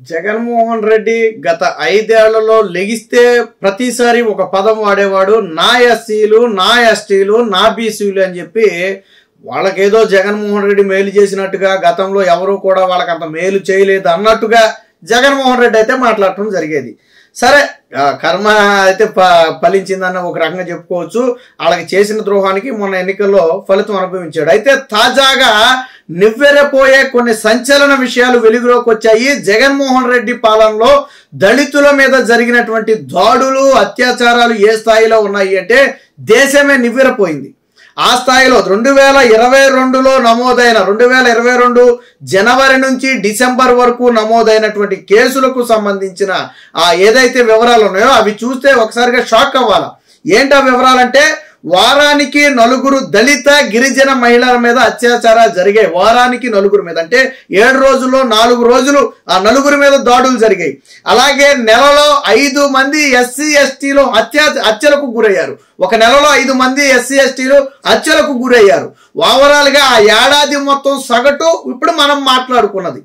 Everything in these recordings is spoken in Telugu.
జగన్మోహన్ రెడ్డి గత 5 ఏళ్లలో లెగిస్తే ప్రతిసారి ఒక పదం వాడేవాడు, నా ఎస్సీలు, నా ఎస్టీలు, నా బీసీలు అని చెప్పి. వాళ్ళకేదో జగన్మోహన్ రెడ్డి మేలు చేసినట్టుగా, గతంలో ఎవరు కూడా వాళ్ళకి అంత మేలు చేయలేదు అన్నట్టుగా జగన్మోహన్ రెడ్డి అయితే మాట్లాడటం జరిగేది. సరే, కర్మ అయితే ఫలించిందన్న ఒక రకంగా చెప్పుకోవచ్చు. వాళ్ళకి చేసిన ద్రోహానికి మొన్న ఎన్నికల్లో ఫలితం అనుభవించాడు. అయితే తాజాగా నివ్వెరపోయే కొన్ని సంచలన విషయాలు వెలుగులోకి వచ్చాయి. జగన్మోహన్ రెడ్డి పాలనలో దళితుల మీద జరిగినటువంటి దాడులు, అత్యాచారాలు ఏ స్థాయిలో ఉన్నాయి అంటే దేశమే నివ్వెరపోయింది. ఆ స్థాయిలో 2022లో నమోదైన 2022 జనవరి నుంచి డిసెంబర్ వరకు నమోదైనటువంటి కేసులకు సంబంధించిన ఏదైతే వివరాలు ఉన్నాయో అవి చూస్తే ఒకసారిగా షాక్ అవ్వాలా. ఏంటా వివరాలంటే, వారానికి 4 దళిత గిరిజన మహిళల మీద అత్యాచారాలు జరిగాయి. వారానికి 4 మీద అంటే 7 రోజుల్లో 4 రోజులు ఆ 4 మీద దాడులు జరిగాయి. అలాగే నెలలో 5 మంది ఎస్సీ ఎస్టీలు హత్యలకు గురయ్యారు. ఒక నెలలో 5 మంది ఎస్సీ ఎస్టీలు హత్యలకు గురయ్యారు. ఓవరాల్ గా ఆ ఏడాది మొత్తం సగటు ఇప్పుడు మనం మాట్లాడుకున్నది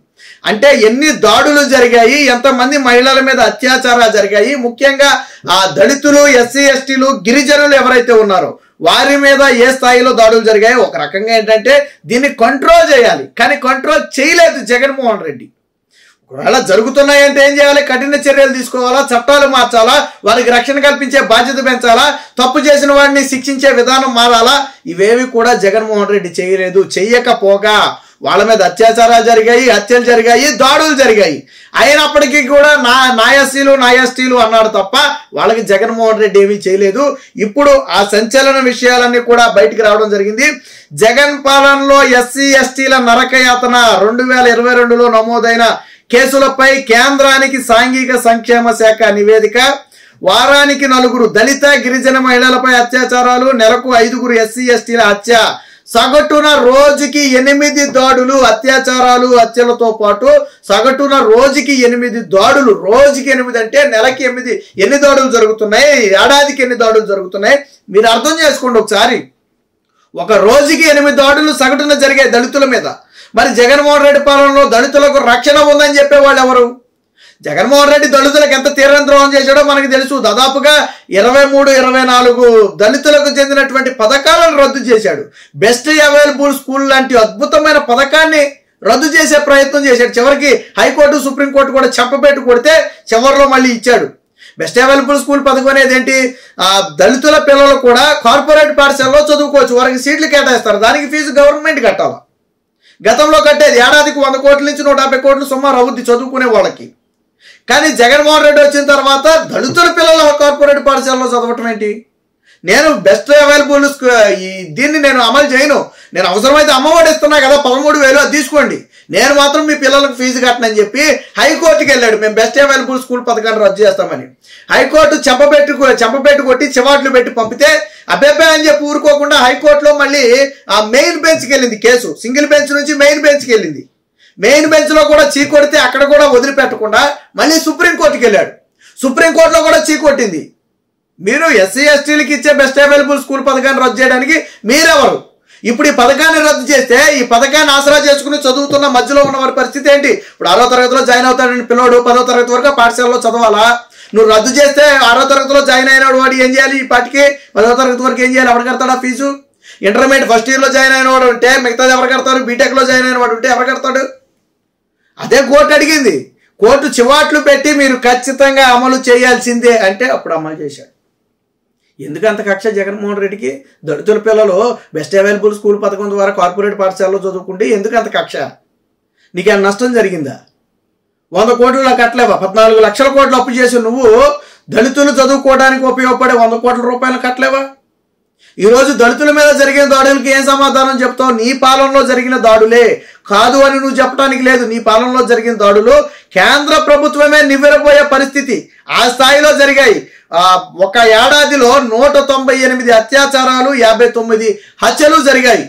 అంటే ఎన్ని దాడులు జరిగాయి, ఎంతమంది మహిళల మీద అత్యాచారాలు జరిగాయి, ముఖ్యంగా ఆ దళితులు, ఎస్సీ ఎస్టీలు, గిరిజనులు ఎవరైతే ఉన్నారో వారి మీద ఏ స్థాయిలో దాడులు జరిగాయి. ఒక రకంగా ఏంటంటే దీన్ని కంట్రోల్ చేయాలి, కానీ కంట్రోల్ చేయలేదు జగన్మోహన్ రెడ్డి. ఒకవేళ జరుగుతున్నాయంటే ఏం చేయాలి? కఠిన చర్యలు తీసుకోవాలా, చట్టాలు మార్చాలా, వారికి రక్షణ కల్పించే బాధ్యత పెంచాలా, తప్పు చేసిన వాడిని శిక్షించే విధానం మారాలా. ఇవేవి కూడా జగన్మోహన్ రెడ్డి చేయలేదు. చెయ్యకపోగా వాళ్ళ మీద అత్యాచారాలు జరిగాయి, హత్యలు జరిగాయి, దాడులు జరిగాయి. అయినప్పటికీ కూడా నా ఎస్సీలు, నా ఎస్టీలు అన్నాడు తప్ప వాళ్ళకి జగన్మోహన్ రెడ్డి ఏమీ చేయలేదు. ఇప్పుడు ఆ సంచలన విషయాలన్నీ కూడా బయటికి రావడం జరిగింది. జగన్ పాలనలో ఎస్సీ ఎస్టీల నరకయాతన 2022లో నమోదైన కేసులపై కేంద్రానికి సాంఘిక సంక్షేమ శాఖ నివేదిక. వారానికి 4 దళిత గిరిజన మహిళలపై అత్యాచారాలు, నెలకు 5 ఎస్సీ ఎస్టీల హత్య, సగటున రోజుకి 8 దాడులు, అత్యాచారాలు, హత్యలతో పాటు సగటున రోజుకి 8 దాడులు. రోజుకి 8 అంటే నెలకి 8 ఎన్ని దాడులు జరుగుతున్నాయి, ఏడాదికి ఎన్ని దాడులు జరుగుతున్నాయి మీరు అర్థం చేసుకోండి ఒకసారి. ఒక రోజుకి 8 దాడులు సగటున జరిగాయి దళితుల మీద. మరి జగన్మోహన్ రెడ్డి పాలనలో దళితులకు రక్షణ ఉందని చెప్పేవాళ్ళు ఎవరు? జగన్మోహన్ రెడ్డి దళితులకు ఎంత తీవ్ర ద్రోహం చేశాడో మనకు తెలుసు. దాదాపుగా 23-24 దళితులకు చెందినటువంటి పథకాలను రద్దు చేశాడు. బెస్ట్ అవైలబుల్ స్కూల్ లాంటి అద్భుతమైన పథకాన్ని రద్దు చేసే ప్రయత్నం చేశాడు. చివరికి హైకోర్టు, సుప్రీంకోర్టు కూడా చెంపపెట్టు కొడితే చివరిలో మళ్ళీ ఇచ్చాడు. బెస్ట్ అవైలబుల్ స్కూల్ పథకం అనేది ఏంటి? దళితుల పిల్లలు కూడా కార్పొరేట్ పాఠశాలలో చదువుకోవచ్చు, వారికి సీట్లు కేటాయిస్తారు, దానికి ఫీజు గవర్నమెంట్ కట్టాలి. గతంలో కట్టేది ఏడాదికి 100 కోట్ల నుంచి 150 కోట్లు సుమారు అవుద్ది చదువుకునే వాళ్ళకి. కానీ జగన్మోహన్ రెడ్డి వచ్చిన తర్వాత దళితుల పిల్లల కార్పొరేట్ పాఠశాలలో చదవటం ఏంటి? నేను బెస్ట్ అవైలబుల్ దీన్ని నేను అమలు చేయను. నేను అవసరమైతే అమ్మఒడి ఇస్తున్నా కదా 13,000 అది తీసుకోండి, నేను మాత్రం మీ పిల్లలకు ఫీజు కట్టనని చెప్పి హైకోర్టుకి వెళ్ళాడు. మేము బెస్ట్ అవైలబుల్ స్కూల్ పథకాన్ని రద్దు చేస్తామని. హైకోర్టు చెంపపెట్టు కొట్టి చివాట్లు పెట్టి పంపితే అబ్బాయి అని చెప్పి ఊరుకోకుండా హైకోర్టులో మళ్ళీ ఆ మెయిన్ బెంచ్కి వెళ్ళింది కేసు. సింగిల్ బెంచ్ నుంచి మెయిన్ బెంచ్కి వెళ్ళింది. మెయిన్ బెంచ్ లో కూడా చీకొడితే అక్కడ కూడా వదిలిపెట్టకుండా మళ్ళీ సుప్రీంకోర్టుకి వెళ్ళాడు. సుప్రీంకోర్టులో కూడా చీకొట్టింది. మీరు ఎస్సీ ఎస్టీలకి ఇచ్చే బెస్ట్ అవైలబుల్ స్కూల్ పథకాన్ని రద్దు చేయడానికి మీరెవరు? ఇప్పుడు ఈ పథకాన్ని రద్దు చేస్తే ఈ పథకాన్ని ఆసరా చేసుకుని చదువుతున్న మధ్యలో ఉన్న వారి పరిస్థితి ఏంటి? ఇప్పుడు 6వ తరగతిలో జాయిన్ అవుతాడని పిల్లోడు 10వ తరగతి వరకు పాఠశాలలో చదవాలా? నువ్వు రద్దు చేస్తే 6వ తరగతిలో జాయిన్ అయినాడు వాడు ఏం చేయాలి? ఈ పాటికి 10వ తరగతి వరకు ఏం చేయాలి? ఎవరు కడతాడా ఫీజు? ఇంటర్మీడియట్ ఫస్ట్ ఇయర్లో జాయిన్ అయిన వాడు ఉంటే మిగతాది ఎవరు కడతారు? బీటెక్లో జాయిన్ అయిన వాడు ఉంటే ఎవరు కడతాడు? అదే కోర్టు అడిగింది. కోర్టు చివాట్లు పెట్టి మీరు ఖచ్చితంగా అమలు చేయాల్సిందే అంటే అప్పుడు అమలు చేశాడు. ఎందుకంత కక్ష జగన్మోహన్ రెడ్డికి? దళితుల పిల్లలు బెస్ట్ అవైలబుల్ స్కూల్ పథకం ద్వారా కార్పొరేట్ పాఠశాలలో చదువుకుంటే ఎందుకు అంత కక్ష? నీకేమైనా నష్టం జరిగిందా? 100 కోట్లు కట్టలేవా? 14 లక్షల కోట్లు అప్పు చేసి నువ్వు దళితులు చదువుకోవడానికి ఉపయోగపడే 100 కోట్ల రూపాయలు కట్టలేవా? ఈరోజు దళితుల మీద జరిగిన దాడులకి ఏం సమాధానం చెప్తావు? నీ పాలనలో జరిగిన దాడులే కాదు అని నువ్వు చెప్పడానికి లేదు. నీ పాలనలో జరిగిన దాడులు కేంద్ర ప్రభుత్వమే నివ్వెరపోయే పరిస్థితి ఆ స్థాయిలో జరిగాయి. ఒక ఏడాదిలో 198 అత్యాచారాలు, 59 హత్యలు జరిగాయి.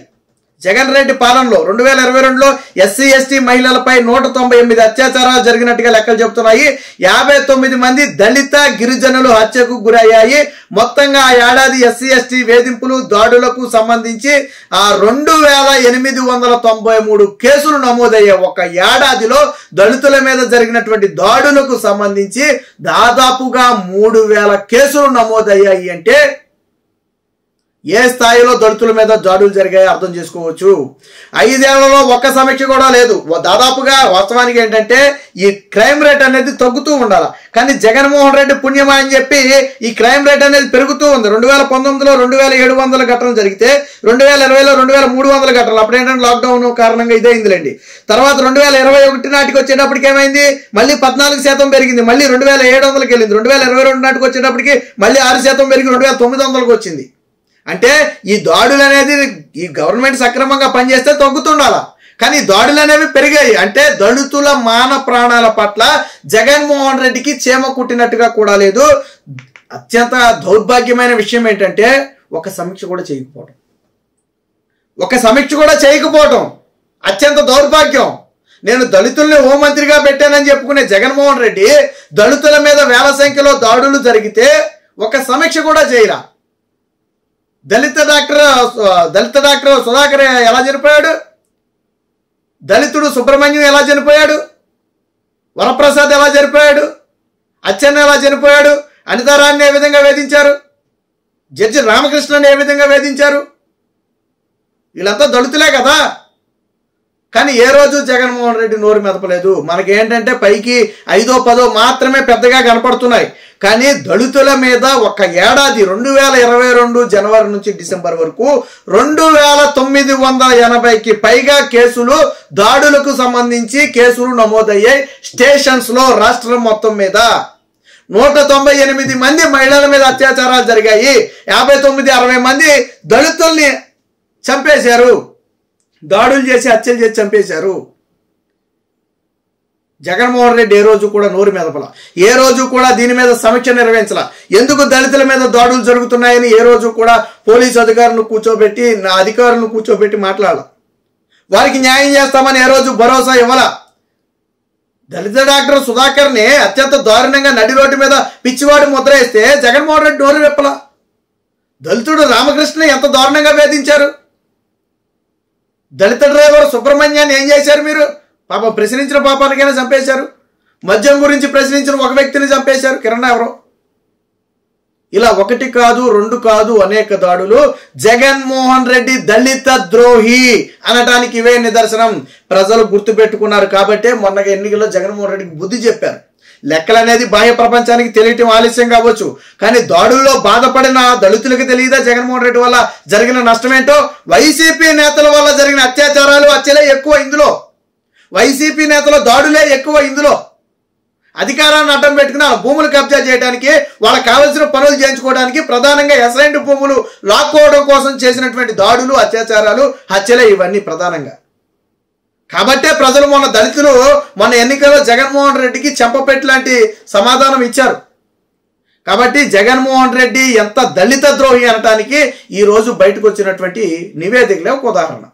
జగన్ రెడ్డి పాలనలో 2022లో ఎస్సీ ఎస్టీ మహిళలపై 198 అత్యాచారాలు జరిగినట్టుగా లెక్కలు చెబుతున్నాయి. 59 మంది దళిత గిరిజనులు హత్యకు గురయ్యాయి. మొత్తంగా ఆ ఏడాది ఎస్సీ ఎస్టీ వేధింపులు దాడులకు సంబంధించి 2893 కేసులు నమోదయ్యాయి. ఒక ఏడాదిలో దళితుల మీద జరిగినటువంటి దాడులకు సంబంధించి దాదాపుగా 3000 కేసులు నమోదయ్యాయి. అంటే ఏ స్థాయిలో దళితుల మీద దాడులు జరిగాయో అర్థం చేసుకోవచ్చు. 5 ఏళ్లలో ఒక్క సమీక్ష కూడా లేదు. దాదాపుగా వాస్తవానికి ఏంటంటే ఈ క్రైమ్ రేట్ అనేది తగ్గుతూ ఉండాలి. కానీ జగన్మోహన్ రెడ్డి పుణ్యమా అని చెప్పి ఈ క్రైమ్ రేట్ అనేది పెరుగుతూ ఉంది. 2019లో 2700 ఘటనలు జరిగితే 2020లో 2300 ఘటనలు. అప్పుడు ఏంటంటే లాక్డౌన్ కారణంగా ఇదే అయిందిలేండి. తర్వాత 2021 నాటికి వచ్చేటప్పటికి ఏమైంది, మళ్ళీ 14% పెరిగింది. మళ్ళీ 2700కి వెళ్ళింది. 2022 నాటికి వచ్చేటప్పటికి మళ్ళీ 6% పెరిగి 2900కి వచ్చింది. అంటే ఈ దాడులు అనేది ఈ గవర్నమెంట్ సక్రమంగా పనిచేస్తే తగ్గుతుండాల, కానీ దాడులు అనేవి పెరిగాయి. అంటే దళితుల మాన ప్రాణాల పట్ల జగన్మోహన్ రెడ్డికి చీమ కుట్టినట్టుగా కూడా లేదు. అత్యంత దౌర్భాగ్యమైన విషయం ఏంటంటే ఒక సమీక్ష కూడా చేయకపోవటం అత్యంత దౌర్భాగ్యం. నేను దళితుల్ని హోంమంత్రిగా పెట్టానని చెప్పుకునే జగన్మోహన్ రెడ్డి దళితుల మీద వేల సంఖ్యలో దాడులు జరిగితే ఒక సమీక్ష కూడా చేయరా. దళిత డాక్టర్ సుధాకర్ ఎలా చనిపోయాడు, దళితుడు సుబ్రహ్మణ్యం ఎలా చనిపోయాడు, వరప్రసాద్ ఎలా చనిపోయాడు, అచ్చెన్న ఎలా చనిపోయాడు, అనితారాన్ని ఏ విధంగా వేధించారు, జడ్జి రామకృష్ణని ఏ విధంగా వేధించారు. వీళ్ళంతా దళితులే కదా. కానీ ఏ రోజు జగన్మోహన్ రెడ్డి నోరు మెదపలేదు. మనకేంటంటే పైకి 5ో 10ో మాత్రమే పెద్దగా కనపడుతున్నాయి. కానీ దళితుల మీద ఒక ఏడాది 2022 జనవరి నుంచి డిసెంబర్ వరకు 2980కి పైగా కేసులు దాడులకు సంబంధించి కేసులు నమోదయ్యాయి స్టేషన్స్ లో. రాష్ట్రం మొత్తం మీద 198 మంది మహిళల మీద అత్యాచారాలు జరిగాయి. 59-60 మంది దళితుల్ని చంపేశారు, దాడులు చేసి హత్యలు చేసి చంపేశారు. జగన్మోహన్ రెడ్డి ఏ రోజు కూడా నోరు మెదపల, ఏ రోజు కూడా దీని మీద సమీక్ష నిర్వహించాల. ఎందుకు దళితుల మీద దాడులు జరుగుతున్నాయని ఏ రోజు కూడా పోలీసు అధికారులను కూర్చోబెట్టి మాట్లాడాల. వారికి న్యాయం చేస్తామని ఏ రోజు భరోసా ఇవ్వాల. దళిత డాక్టర్ సుధాకర్ని అత్యంత దారుణంగా నడి రోడ్డు మీద పిచ్చివాడు ముద్ర వేస్తే జగన్మోహన్ రెడ్డి నోరు విప్పల. దళితుడు రామకృష్ణ ఎంత దారుణంగా వేధించారు. దళిత డ్రైవర్ సుబ్రహ్మణ్యాన్ని ఏం చేశారు మీరు? పాప ప్రశ్నించిన పాపానికైనా చంపేశారు. మద్యం గురించి ప్రశ్నించిన ఒక వ్యక్తిని చంపేశారు, కిరణ్ ఎవరో. ఇలా 1 కాదు 2 కాదు అనేక దాడులు. జగన్మోహన్ రెడ్డి దళిత ద్రోహి అనటానికి ఇవే నిదర్శనం. ప్రజలు గుర్తుపెట్టుకున్నారు కాబట్టే మొన్న ఎన్నికల్లో జగన్మోహన్ రెడ్డికి బుద్ధి చెప్పారు. లెక్కలు అనేది బాహ్య ప్రపంచానికి తెలియటం ఆలస్యం కావచ్చు, కానీ దాడుల్లో బాధపడిన దళితులకు తెలియదా జగన్మోహన్ రెడ్డి వల్ల జరిగిన నష్టం ఏంటో? వైసీపీ నేతల వల్ల జరిగిన అత్యాచారాలు హత్యలే ఎక్కువ ఇందులో, వైసీపీ నేతల దాడులే ఎక్కువ ఇందులో. అధికారాన్ని అడ్డం పెట్టుకుని ఆ భూములు కబ్జా చేయడానికి, వాళ్ళకి కావలసిన పనులు చేయించుకోవడానికి, ప్రధానంగా అసైన్డ్ భూములు లాక్కోవడం కోసం చేసినటువంటి దాడులు, అత్యాచారాలు, హత్యలే ఇవన్నీ ప్రధానంగా. కాబట్టే ప్రజలు దళితులు మొన్న ఎన్నికల్లో జగన్మోహన్ రెడ్డికి చెంపపెట్టు లాంటి సమాధానం ఇచ్చారు. కాబట్టి జగన్మోహన్ రెడ్డి ఎంత దళిత ద్రోహి అనటానికి ఈ రోజు బయటకు వచ్చినటువంటి నివేదికలే ఒక ఉదాహరణ.